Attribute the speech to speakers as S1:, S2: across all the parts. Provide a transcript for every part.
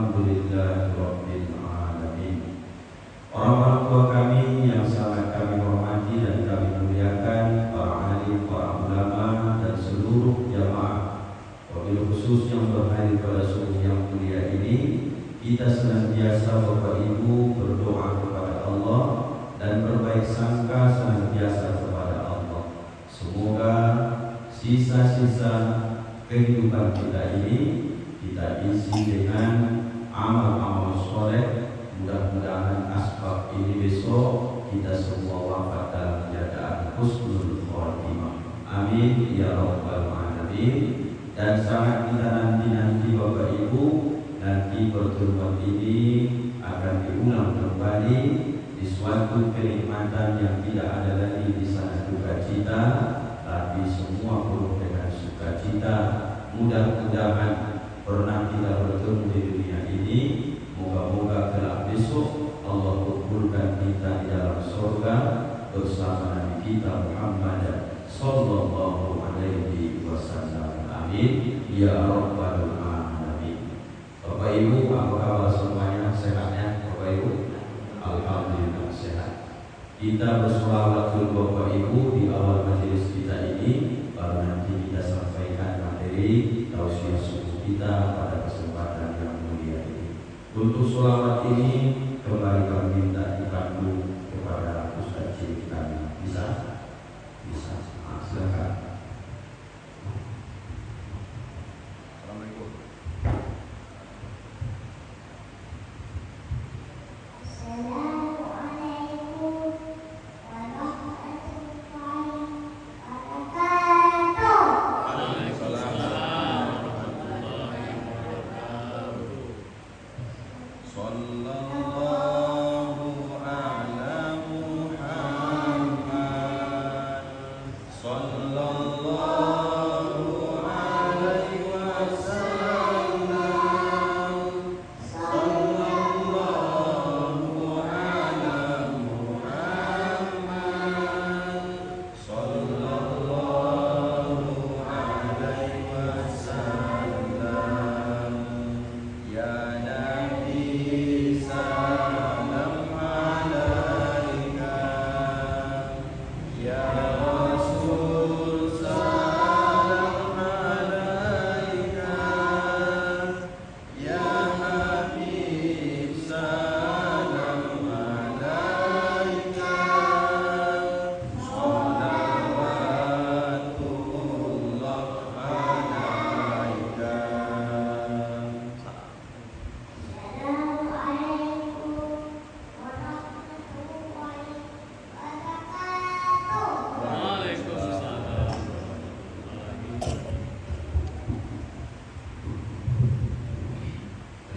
S1: Alhamdulillahirabbil alamin. Orang tua kami yang sangat kami hormati dan kami muliakan, para alim, para ulama dan seluruh jamaah, wabil khusus yang berhadir pada subuh yang mulia ini, kita senantiasa Bapak Ibu berdoa kepada Allah dan berbaik sangka senantiasa kepada Allah. Semoga sisa-sisa kehidupan kita ini kita isi dengan amal-amal soleh. Mudah-mudahan asbab ini besok kita semua wafat dalam keadaan husnul khotimah. Amin ya rabbal alamin. Dan sangat kita nanti Bapak Ibu, nanti pertemuan ini akan diulang kembali di suatu kenikmatan yang tidak ada lagi di sana duka cita, tapi semua penuh dengan sukacita. Mudah-mudahan pernah kita bertemu di dunia ini, moga-moga kelak besok Allah kumpulkan kita di dalam surga bersama Nabi kita Muhammad sallallahu alaihi wasallam. Amin ya rabbal alamin. Bapak Ibu, apa kabar semuanya? Sehatnya Bapak Ibu? Alhamdulillah sehat. Kita bersolawat dulu Bapak Ibu di awal majelis kita ini, baru nanti kita sampaikan materi tausiah subuh kita pada kesempatan yang mulia ini. Untuk sholawat ini kembali kami minta dipandu kepada Ustaz Cilik kami. Bisa? Bisa. Silakan. Assalamualaikum.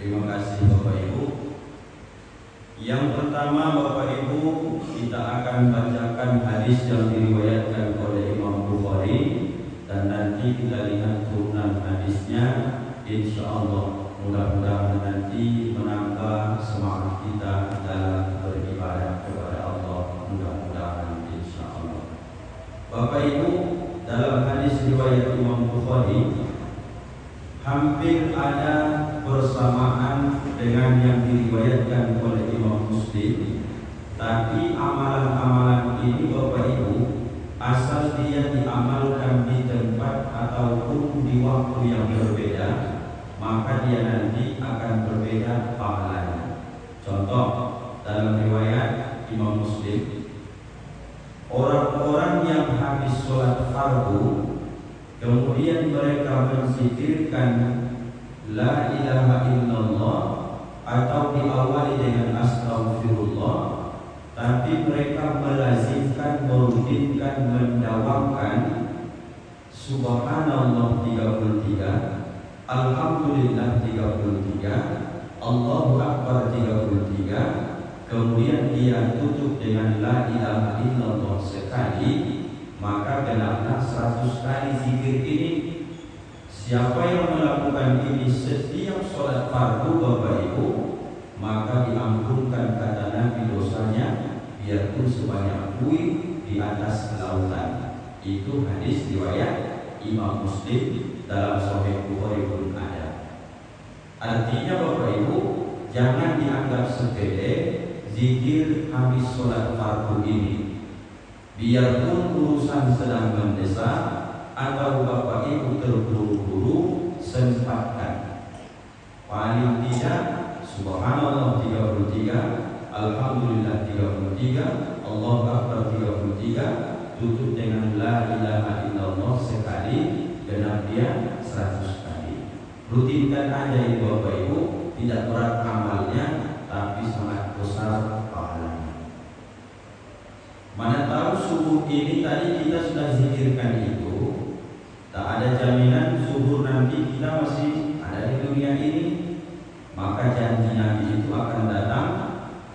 S1: Terima kasih Bapak Ibu. Yang pertama Bapak Ibu, kita akan bacakan hadis yang diriwayatkan oleh Imam Bukhari, dan nanti kita lihat turunan hadisnya. Insya Allah mudah-mudahan nanti menambah semangat kita dalam beribadah kepada Allah. Mudah-mudahan insya Allah. Bapak Ibu, dalam hadis riwayat Imam Bukhari hampir ada bersamaan dengan yang diriwayatkan oleh Imam Muslim, tapi amalan-amalan ini Bapak Ibu, asal dia diamalkan di tempat ataupun di waktu yang berbeda, maka dia nanti akan berbeda pahalanya. Contoh, dalam riwayat Imam Muslim, orang-orang yang habis sholat fardu kemudian mereka menzikirkan La ilaha illallah atau diawali dengan astaghfirullah, tapi mereka melazimkan, merutinkan, mendawamkan Subhanallah 33, Alhamdulillah 33, Allahu Akbar 33, kemudian dia tutup dengan La ilaha illallah sekali, maka genaplah 100 kali zikir ini. Siapa yang melakukan ini setiap sholat fardu Bapak Ibu, maka diampunkan kata Nabi dosanya biarpun sebanyak buih di atas lautan. Itu hadis riwayat Imam Muslim, dalam Sahih Bukhari pun ada. Artinya Bapak Ibu, jangan dianggap sepele zikir habis sholat fardu ini. Biarpun urusan sedang mendesak atau Bapak Ibu terburu-buru, sempatkan. Paling tidak Subhanallah 33, Alhamdulillah 33, Allahu Akbar 33, tutup dengan La ilaha illallah sekali, genap dia 100 kali. Rutinkan aja ini Bapak Ibu, tidak berat amalnya, tapi sangat besar pahalanya. Mana tahu subuh ini tadi kita sudah zikirkan itu, tak ada jaminan subuh nanti kita masih ada di dunia ini. Maka janji Nabi itu akan datang,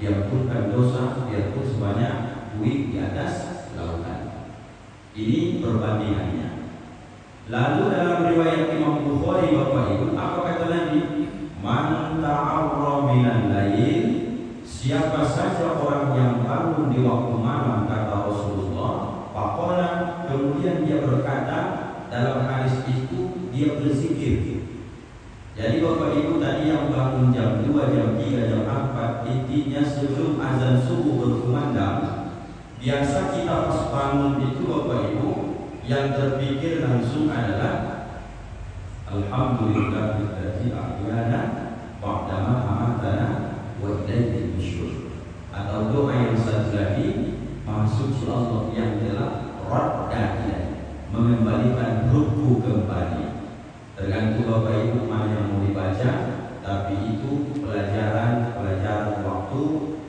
S1: diampunkan dosa, biarpun sebanyak buih di atas lautan. Ini perbandingannya. Lalu dalam riwayat Imam Bukhari Bapak Ibu, apa kata Nabi? Man ta'arra minal lail, siapa saja orang yang bangun di waktu malam, kata Rasulullah, faqala, kemudian dia berkata, dalam hadis itu dia berzikir. Jadi Bapak Ibu tadi yang bangun jam 2, jam 3, jam 4, intinya sebelum azan subuh berkumandang, biasa kita pas bangun itu Bapak Ibu yang terpikir langsung adalah Alhamdulillahilladzi ahyana ba'dama amatana wa ilaihi nusyur, atau doa yang satu lagi, Maha Suci Allah yang telah radda ilaih, mengembalikan ruhku kembali. Tergantung Bapak Ibu mana yang mau dibaca, tapi itu pelajaran waktu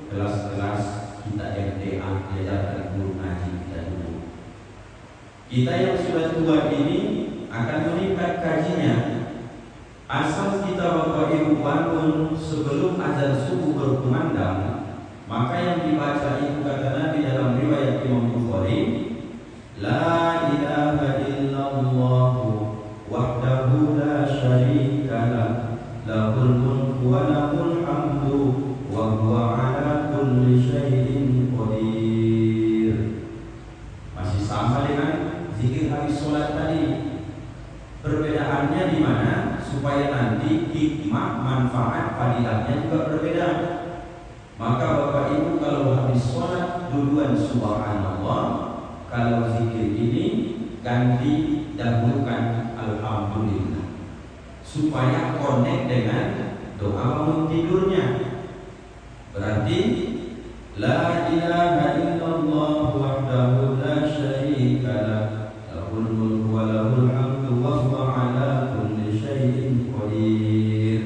S1: kelas-kelas kita MTA, diajarkan guru ngaji kita dulu. Kita yang sudah tua ini akan meningkat kajinya. Asal kita Bapak Ibu bangun sebelum azan subuh berkumandang, maka yang dibaca itu kata Nabi dalam riwayat Imam Bukhari, La ilaha illallah wahdahu la syarika lah, lahul mulku wa lahul hamdu wa huwa ala kulli syai'in qadir. Masih sama dengan zikir habis sholat tadi. Perbedaannya di mana? Supaya nanti hikmah, manfaat, fadilahnya juga berbeda. Maka Bapak Ibu kalau habis sholat duluan subhanallah, kalau zikir ini ganti dahulukan alhamdulillah, supaya connect dengan doa bangun tidurnya. Berarti La ilaha illallah wahdahu la syarika lah, lahul mulku wa lahul hamdu wa huwa ala kulli syai'in qadir.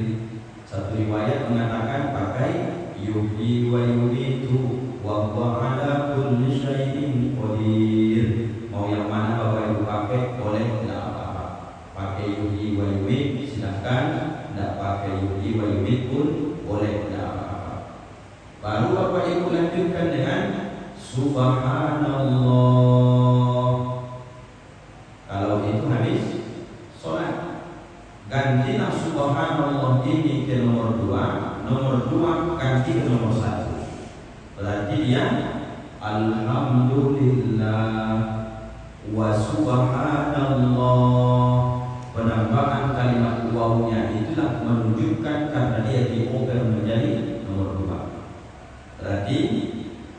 S1: Satu riwayat mengatakan pakai yuhyi wa yumitu wa huwa ala kulli syai'in qadir. Mau yang mana Bapak Ibu pakai boleh, tidak apa-apa. Pakai yuhyi wa yumit silahkan, tidak pakai yuhyi wa yumit pun boleh, tidak apa-apa. Baru Bapak Ibu lanjutkan dengan subhanallah. Kalau itu habis sholat, gantilah subhanallah ini ke nomor 2, nomor 2 ganti ke nomor 1. Berarti dia alhamdulillah wa subhanallah. Penambahan kalimat wawunya itulah menunjukkan karena dia dioper menjadi nomor 2. Berarti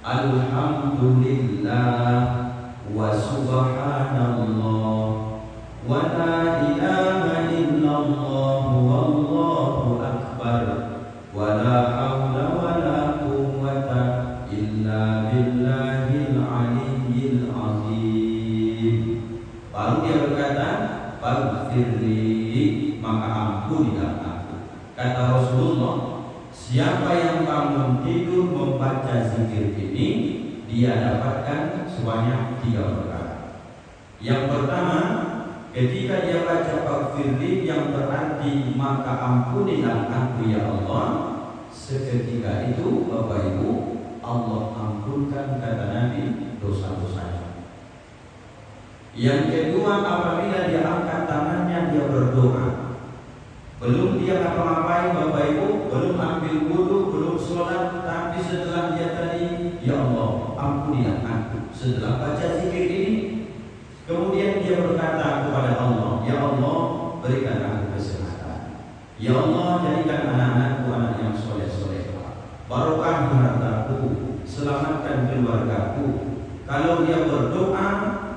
S1: alhamdulillah wa subhanallah wa la ilaha illallah wallahu akbar wa la hawla wa la quwwata illa billahil aliyyil azim. Baru dia berkata faghfirli, maka ampunilah aku. Kata Rasulullah, siapa yang bangun tidur membaca zikir ini, dia dapatkan sebanyak 3 perkara. Yang pertama, ketika dia baca faghfirli yang berarti maka ampunilah aku ya Allah, seketika itu Bapak Ibu Allah ampunkan, kata Nabi, dosa-dosanya. Yang kedua, apabila dia angkat tangannya dia berdoa, belum dia ngapa-ngapain Bapak Ibu, belum ambil wudu, belum sholat, tapi setelah dia tadi ya Allah ampunilah aku, setelah baca zikir ini, kemudian dia berkata kepada Allah, ya Allah berikan aku kesehatan, ya Allah jadikan ragu. Kalau dia berdoa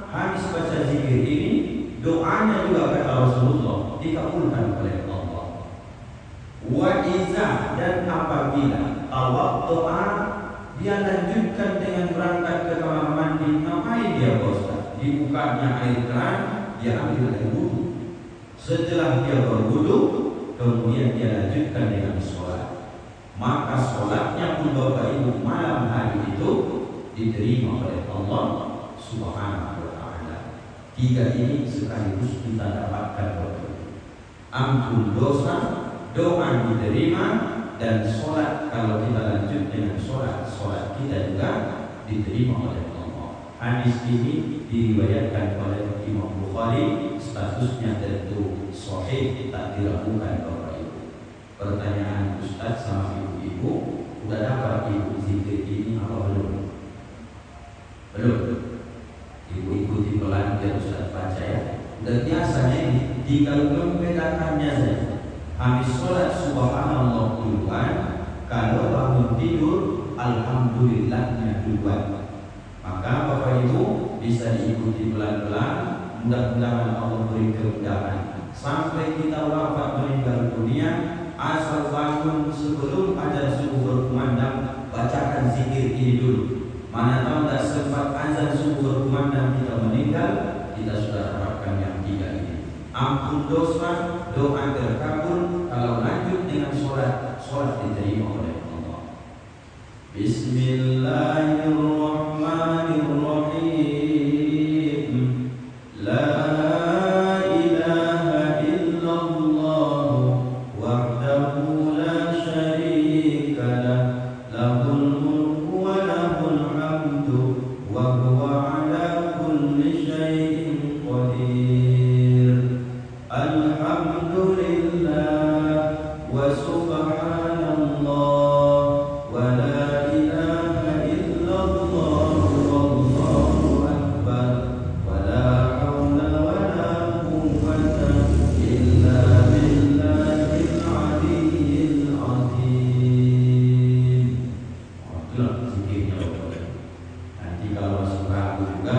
S1: habis baca zikir ini, doanya juga kata Rasulullah dikabulkan oleh Allah. Wa iza, dan apabila tawaddu'a, dia lanjutkan dengan berangkat ke kamar mandi. Ngapain dia Ustaz? Dibukanya air keran, dia ambil air wudu. Setelah dia berwudu, kemudian dia lanjutkan dengan sholat. Maka sholatnya pun Bapak Ibu malam hari itu diterima oleh Allah Subhanahu wa ta'ala. Tiga ini sekaligus kita dapatkan Bapak Ibu. Ampun dosa, doa diterima, dan sholat kalau kita lanjut dengan sholat kita juga diterima oleh Allah. Hadis ini diriwayatkan oleh Imam Bukhari, statusnya tentu sahih, tak diragukan Bapak Ibu. Pertanyaan Ustaz sama ibu-ibu, udah dapat ibu zikir ini apa belum? Belum. Ibu ikuti pelan biar Ustaz baca ya. Dan biasanya ini tinggal membedakannya saja. Habis sholat subhanallah duluan, kalau bangun tidur alhamdulillahnya duluan. Maka Bapak Ibu bisa diikuti pelan-pelan. Mudah-mudahan Allah beri kemudahan sampai kita wafat meninggal dunia. Asal bangun sebelum azan subuh berkumandang, bacakan zikir ini dulu. Mana tahu tak sempat azan subuh berkumandang kita meninggal, kita sudah dapatkan yang tiga ini. Ampun dosa, doa terkabul. Kalau lanjut dengan sholat diterima oleh Allah. Bismillahirrahmanirrahim. La ilaha illallah wahdahu la syarika lah, lahul mulku wa lahul hamdu wa huwa ala kulli syai'in qadir. Alhamdulillah wa subhanallah wa la ilaha illallah wallahu akbar wa la hawla wa la quwwata illa billahil aliyyil azim. Itulah zikirnya Bapak. Nanti kalau masih ragu juga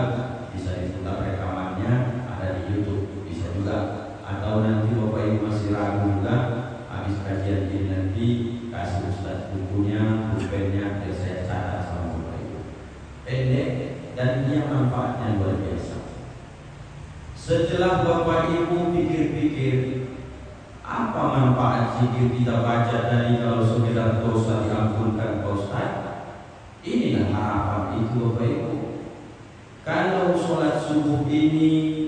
S1: bisa diputar rekamannya, ada di YouTube, bisa juga. Atau nanti Bapak Ibu masih ragu juga, habis kajian ini nanti kasih Ustaz bukunya, pulpennya, biar saya catat sama Bapak Ibu. Pendek dan dia manfaatnya luar biasa. Setelah Bapak Ibu pikir-pikir apa manfaat zikir kita baca tadi, kalau sekedar dosa diampunkan Pak Ustaz, inilah harapan itu Bapak Ibu. Kalau sholat subuh ini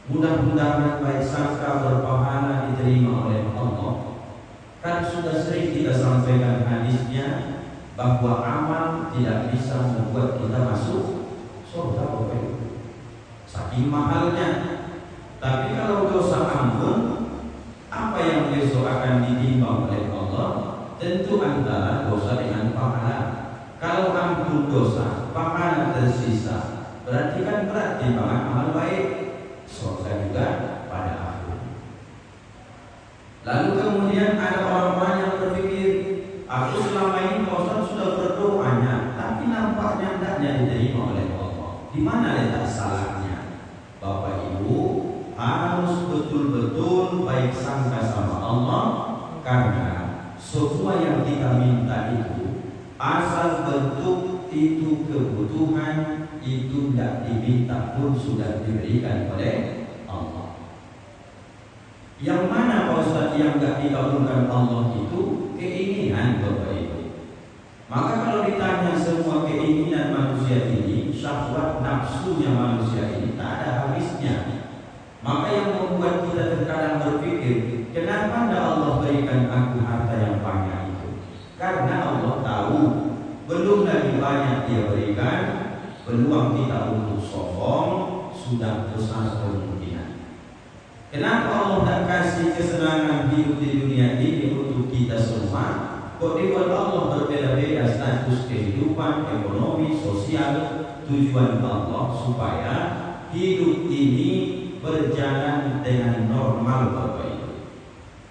S1: mudah-mudahan baik sangka berpahala diterima oleh Allah. Kan sudah sering kita sampaikan hadisnya bahwa amal tidak bisa membuat kita masuk surga Bapak Ibu, saking mahalnya. Tapi kalau dosa ampun, apa yang besok akan ditimbang oleh Allah? Tentu antara dosa dengan pahala. Kalau ampun dosa, pahala tersisa, berarti kan berat timbangan amal baik, surga juga pada akhir. Lalu kemudian ada orang-orang yang berpikir, aku selama ini Ustaz sudah berdoanya, tapi nampaknya tidaknya diterima oleh Allah. Di mana letak salahnya? Bapak Ibu harus betul-betul baik sangka sama Allah, karena semua yang kita minta itu asal bentuk itu kebutuhan, itu tidak diminta pun sudah diberikan oleh Allah. Yang mana Pak Ustaz yang tidak dikabulkan Allah itu keinginan Bapak Ibu. Maka kalau ditanya semua keinginan manusia ini, syahwat nafsunya manusia ini tak ada habisnya. Maka yang membuat kita terkadang berpikir, kenapa tidak Allah berikan aku harta yang banyak itu? Karena Allah tahu belum lagi banyak Dia berikan, peluang kita untuk sombong sudah besar kemungkinan. Kenapa Allah tak kasih kesenangan hidup di dunia ini untuk kita semua? Kok dibuat Allah berbeda-beda status kehidupan, ekonomi, sosial? Tujuan Allah supaya hidup ini berjalan dengan normal Bapak Ibu.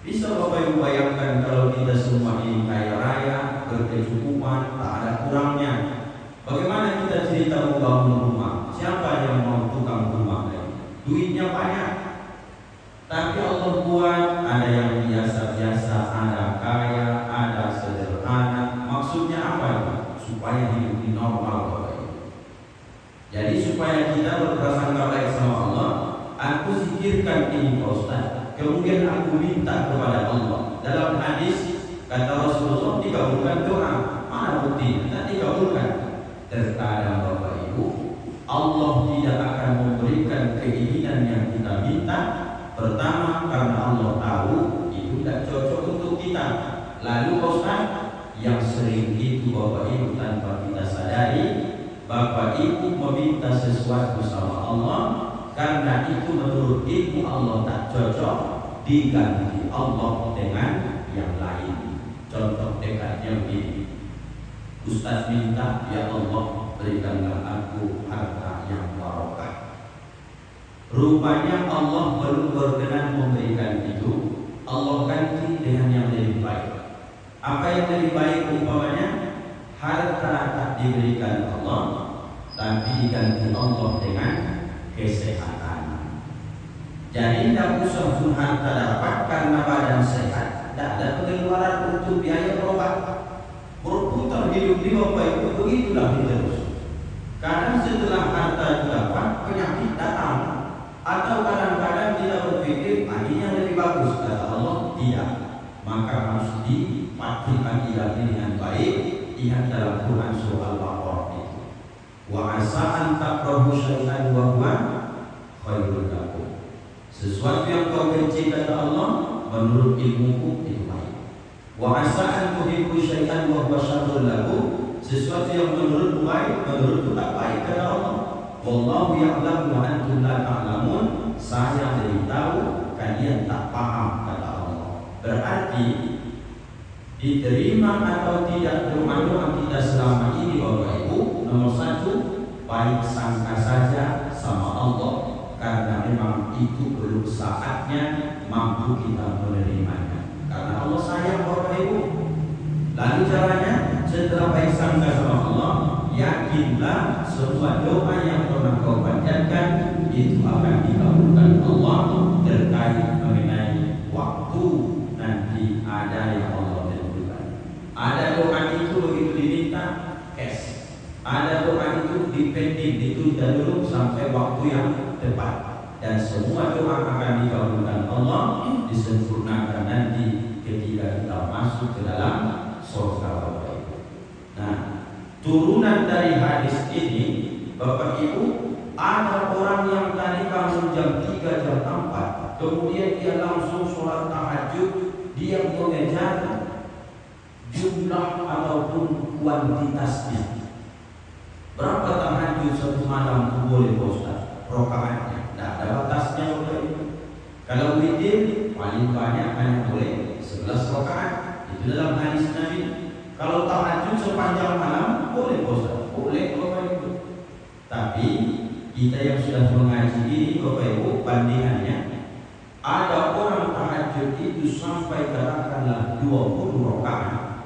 S1: Bisa Bapak Ibu bayangkan kalau kita semua ini kaya raya, berkecukupan, tak ada kurangnya. Bagaimana supaya kita berprasangka baik sama Allah. Aku zikirkan ini Pak Ustaz, kemudian aku minta kepada Allah. Dalam hadis kata Rasulullah dikabulkan doa. Mana bukti? Tidak dikabulkan. Terkadang Bapak Ibu, Allah tidak akan memberikan keinginan yang kita minta. Pertama karena Allah tahu itu tidak cocok untuk kita. Lalu Pak Ustaz, yang sering itu Bapak Ibu tanpa kita sadari, Bapak Ibu meminta sesuatu sama Allah, karena itu menurut ilmu Allah tak cocok, diganti Allah dengan yang lain. Contoh dekatnya begini, Ustaz minta, ya Allah berikanlah aku harta yang barokah. Rupanya Allah belum berkenan memberikan itu, Allah ganti dengan yang lebih baik. Apa yang lebih baik umpamanya? Harta tak diberikan Allah, tapi diganti Allah dengan kesehatan. Jadi tidak usah pun harta dapat karena badan sehat, tidak ada pengeluaran untuk biaya berobat. Berputar hidup di Bapak Ibu, begitulah terus. Kadang setelah harta dapat, penyakit datang. Atau kadang-kadang kita berpikir, ini yang lebih bagus. Kata Allah, tidak. Maka harus dipatikan ilmu dengan baik. Ingat dalam Quran surah Al-Baqarah itu, wa asa an takrahu syai'an wa huwa khairul lakum. Sesuatu yang kau benci kata Allah, menurut ilmuku itu baik. Wa asa an tuhibbu syai'an wa huwa syarrul lakum. Sesuatu yang menurutmu baik, menurutku tak baik kata Allah. Wallahu ya'lamu wa antum la ta'lamun. Saya lebih tahu, kalian tak paham kata Allah. Berarti diterima atau tidak doa-doa kita selama ini Bapak Ibu, nomor satu, baik sangka saja sama Allah, karena memang itu belum saatnya mampu kita menerimanya. Karena Allah sayang Bapak Ibu. Lalu caranya, setelah baik sangka sama Allah, yakinlah semua doa yang pernah kau panjatkan itu akan dikabulkan Allah. Terkait mengenai waktu, nanti ada yang Allah tentukan. Ada doa itu begitu diminta cash, ada doa itu dipending, ditunda dulu sampai waktu yang tepat. Dan semua doa akan dikabulkan Allah, disempurnakan nanti ketika kita masuk ke dalam surga Bapak Ibu. Nah, turunan dari hadis ini Bapak Ibu, ada orang yang tadi bangun jam 3 jam 4, kemudian dia langsung sholat tahajud, dia mengejar jumlah ataupun kuantitasnya. Berapa tahajud satu malam itu boleh Ustaz? Rokaatnya tidak ada batasnya Bapak Ibu. Kalau witir paling banyak hanya boleh 11 rakaat, itu dalam hadis Nabi. Kalau tahajud sepanjang malam boleh Ustaz? Boleh Bapak Ibu. Tapi kita yang sudah mengaji ini Bapak Ibu, bandingannya ada orang tahajud itu sampai katakanlah 20 rakaat.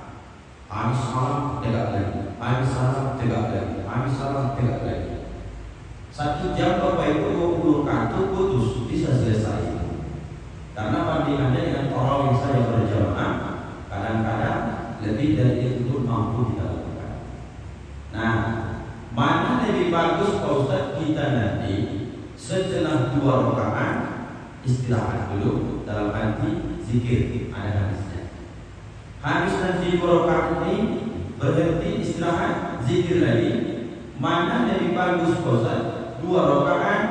S1: Habis salam tegak lagi, habis salam tegak lagi, habis salam tegak lagi. 1 jam Bapak Ibu 20 rakaat itu putus, bisa selesai. Karena bandingannya dengan orang yang saya berjamaah, kadang-kadang lebih dari itu pun mampu kita lakukan. Nah, mana lebih bagus Pak Ustaz kita nanti setelah 2 rakaat istirahat dulu, dalam arti zikir, ada hadisnya. Habis nanti 2 rakaat ini berhenti istirahat, zikir lagi. Mana lebih bagus Pak Ustaz? 2 rakaat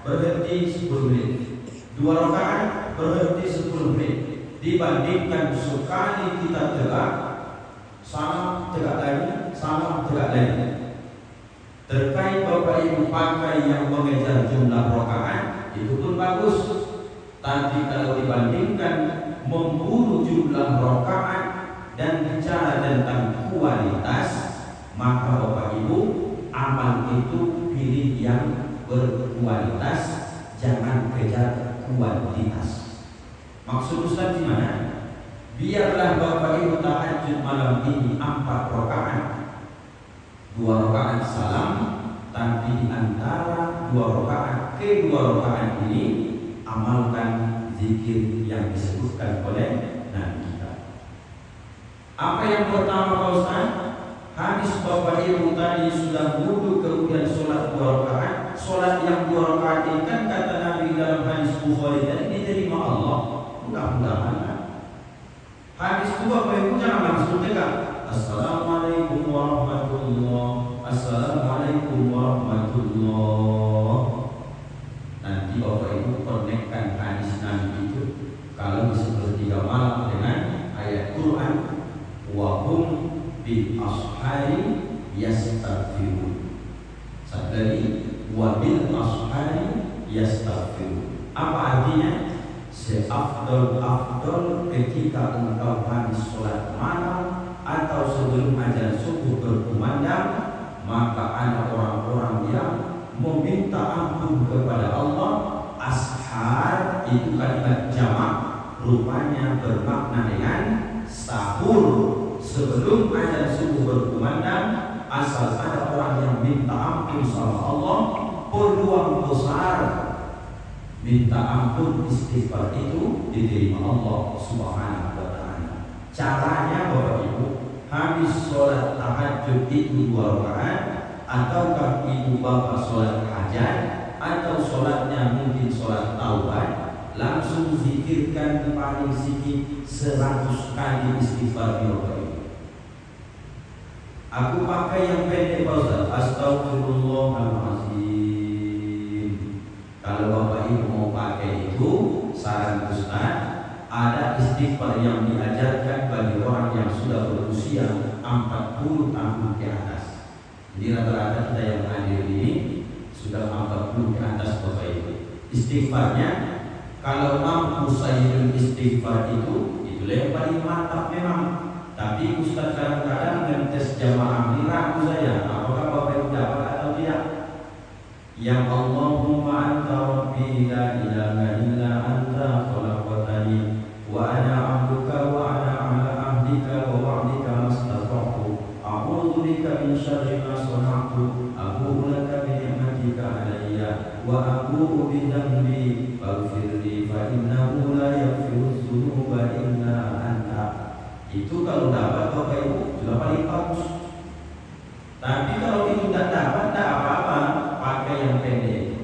S1: berhenti 10 menit, 2 rakaat berhenti 10 menit, dibandingkan sekali kita tegak, salam tegak lagi, salam tegak lagi. Terkait Bapak Ibu pakai yang mengejar jumlah rakaat, itu pun bagus. Tapi kalau dibandingkan memburu jumlah rakaat dan bicara tentang kualitas, maka Bapak Ibu, amal itu pilih yang berkualitas, jangan kejar kuantitas. Maksud Ustaz gimana? Biarlah Bapak Ibu tahajud malam ini 4 rakaat, 2 rakaat salam, tapi di antara 2 rakaat ke 2 rakaat ini amalkan zikir yang disebutkan oleh Nabi kita. Apa yang pertama Pak Ustaz? Habis Bapak Ibu tadi sudah wudhu kemudian sholat 2 rakaat. Sholat yang 2 rakaat ini kan kata Nabi dalam hadis Bukhari tadi diterima Allah. Mudah-mudahan. Habis itu Bapak Ibu jangan langsung tegak. Assalamualaikum warahmatullahi. Assalamualaikum warahmatullahi. Nanti Bapak Ibu konekkan hadis Nabi itu kalau di sepertiga malam dengan ayat Quran wa hum bil ashari yastaghfirun. Satu lagi wa bil ashari yastaghfirun. Apa artinya? Seafdol ketika engkau habis sholat malam atau sebelum azan subuh berkumandang, maka ada orang-orang yang meminta ampun kepada Allah. Ashar itu kalimat jamak, rupanya bermakna dengan sahur sebelum azan subuh berkumandang. Asal ada orang yang minta ampun sama Allah, peluang besar minta ampun istighfar itu diterima Allah Subhanahu wa ta'ala. Caranya Bapak Ibu, habis sholat tahajud itu 2 rakaat, ataukah ibu bapak sholat hajat, atau sholatnya mungkin sholat taubat, langsung zikirkan paling sedikit 100 kali istighfar Bapak Ibu. Aku pakai yang pendek Pak Ustaz, astagfirullahaladzim. Kalau Bapak Ibu mau pakai itu, saran Ustaz, ada istighfar yang diajarkan bagi orang yang sudah berusia 40 tahun ke atas. Jadi rata-rata kita yang hadir ini sudah 40 ke atas Bapak Ibu. Istighfarnya, kalau mampu sayyidul istighfar itu yang paling mantap memang. Tapi Ustaz kadang-kadang mentes jamaah ini ragu saya, apakah Bapak Ibu dapat atau tidak? Ya Allahumma anta rabbi la ilaha illa anta khalaqtani wa ana 'abduka wa ana 'ala ahdika wa wa'dika mastata'tu a'udzu bika min syarri ma sana'tu abu'u laka bi ni'matika 'alayya wa abu'u bi dhanbi faghfir li fa innahu la yaghfiru dzunuba illa anta. Itu kalau dapat Bapak Ibu sudah paling bagus. Tapi kalau itu tidak dapat, tidak apa-apa, pakai yang pendek.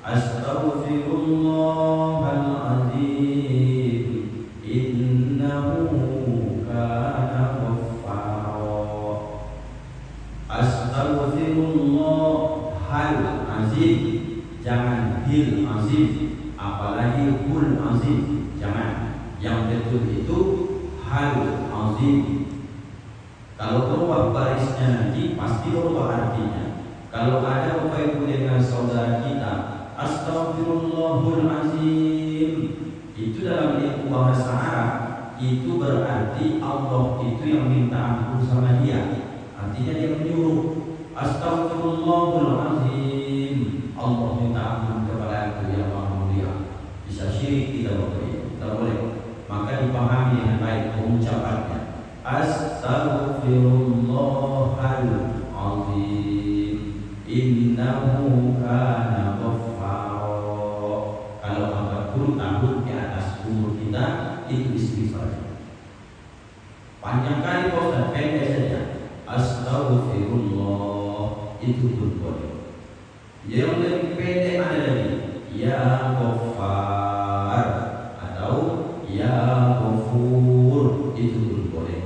S1: Astaghfirullahaladzim, innahu kana ghaffara. Astaghfirullahaladzim, jangan bil azim, apalagi hul azim, jangan. Yang betul itu hal azim. Kalau berubah barisnya nanti pasti berubah artinya. Kalau ada Bapak Ibu dengan saudara kita, astagfirullahaladzim, itu dalam ilmu bahasa Arab itu berarti Allah itu yang minta ampun sama dia. Artinya dia menyuruh, astagfirullahaladzim, Allah minta ampun kepada aku yang maha mulia. Bisa syirik tidak Bapak Ibu, tidak boleh. Maka dipahami dengan baik pengucapannya. Astaghfirullahaladzim, innahu kana ghaffara. Kalau 40 tahun ke atas umur kita, itu istighfar. Panjang kali kok dan pendek saja. Astaghfirullah, itu pun boleh. Yang lebih pendek ada lagi, ya Ghaffar atau ya Ghafur, itu pun boleh.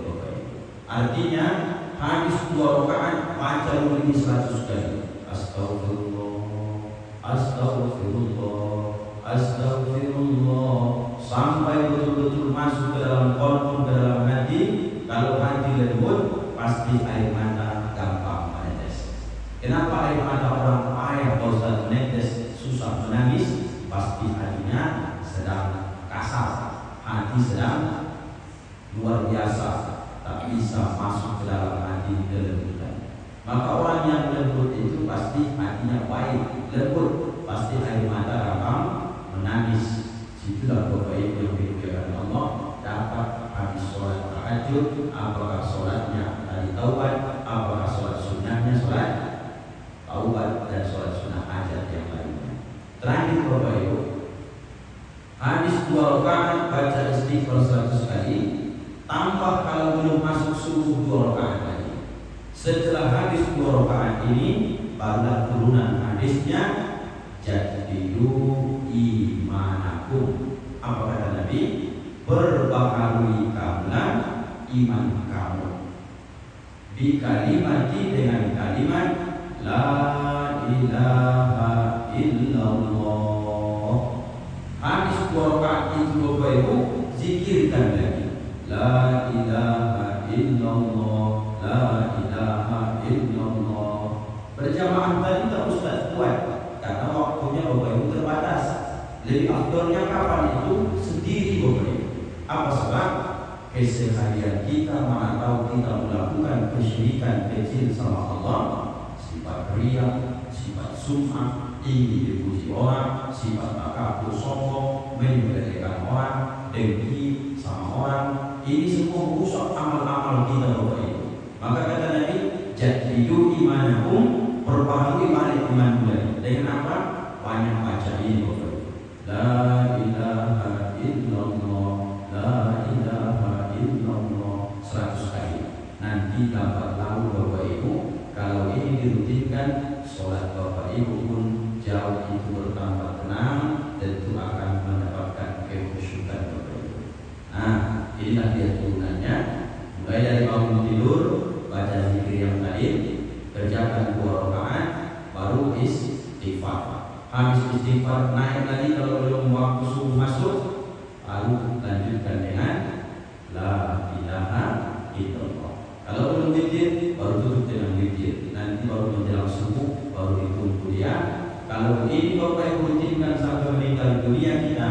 S1: Artinya habis 2 rakaat baca dulu 100 kali. Astagfirullah, astagfirullah, astagfirullah, sampai betul-betul masuk ke dalam qalbu, ke dalam hati. Kalau hati lembut, pasti air mata gampang menetes. Kenapa air mata orang ayah kalau sudah menetes susah menangis? Pasti hatinya sedang kasar, hati sedang luar biasa, tak bisa masuk ke dalam hati kelembutan. Maka orang yang lembut itu pasti hatinya baik, lembut, pasti air mata gampang menangis. Situlah Bapak Ibu yang dimuliakan Allah, dapat habis sholat tahajud, apakah sholatnya tadi taubat, apakah sholat sunnahnya sholat taubat, dan sholat sunnah hajat yang lainnya. Terakhir Bapak Ibu, habis 2 rakaat baca istighfar 100 kali. Tambah kalau belum masuk subuh 2 rakaat lagi. Setelah hadis 2 rakaat ini barulah turunan hadisnya jadidu imanakum. Apa kata Nabi? Perbaharui kamulah iman kamu bi kalimati, dengan kalimat la ilaha illallah. Hadis 2 rakaat itu Bapak Ibu zikirkan lagi la ilaha illallah, la ilaha illallah. Berjamaah tadi tak Ustaz kuat karena waktunya Bapak Ibu terbatas. Lebih afdolnya kapan itu? Sendiri Bapak Ibu. Apa sebab? Keseharian kita mana tahu kita melakukan kesyirikan kecil sama Allah, sifat riya, sifat sum'ah, ingin dipuji orang, sifat takabur sombong, menyepelekan orang, dengki sama orang. Ini semua merusak amal-amal kita Bapak Ibu. Maka kata Nabi, jadidu imanakum, perbaharui balik iman kalian. Dengan apa? Banyak baca ini Bapak Ibu. La ilaha illallah, la ilaha illallah 100 kali. Nanti dapat tahu Bapak Ibu, kalau ini dirutinkan, sholat Bapak Ibu pun jauh itu bertambah tenang, tentu akan mendapatkan kekhusyukan Bapak Ibu. Nah, inilah dia turunannya. Mulai dari bangun tidur, baca zikir yang tadi, kerjakan 2 rakaat, baru istighfar. Habis istighfar naik lagi kalau belum waktu subuh masuk, baru lanjutkan dengan la ilaha illallah. Kalau belum witir, baru tutup dengan witir. Nanti baru menjelang subuh, baru ditunggu dia. Kalau ini Bapak Ibu rutinkan sampai meninggal dunia kita,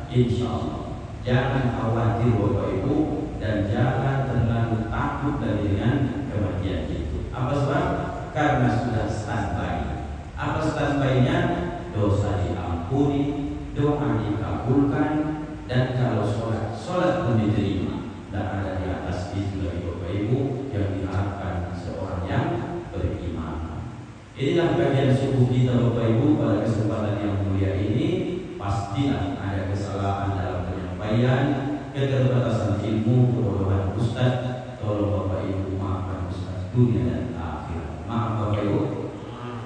S1: insya Allah jangan khawatir Bapak Ibu, dan jangan terlalu takut dengan kematian itu. Apa sebab? Karena sudah standby. Apa standby-nya? Dosa diampuni, doa dikabulkan, dan kalau sholat pun diterima. Dan ada di atas itu lagi Bapak Ibu yang diharapkan seorang yang beriman. Inilah bagian subuh kita Bapak Ibu pada kesempatan yang mulia ini. Pastilah ada kesalahan dalam penyampaian, keterbatasan ilmu, kebodohan Ustaz. Tolong Bapak Ibu maafkan Ustaz dunia dan akhirat. Maaf Bapak Ibu.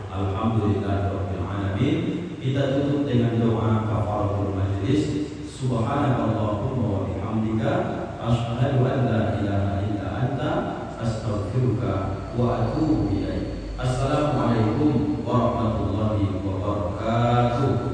S1: Alhamdulillahirabbil alamin. Kita tutup dengan doa kafaratul majlis. Subhanakallahumma wa bihamdika asyhadu an la ilaha illa anta astaghfiruka wa atubu ilaik. Assalamualaikum warahmatullahi wabarakatuh.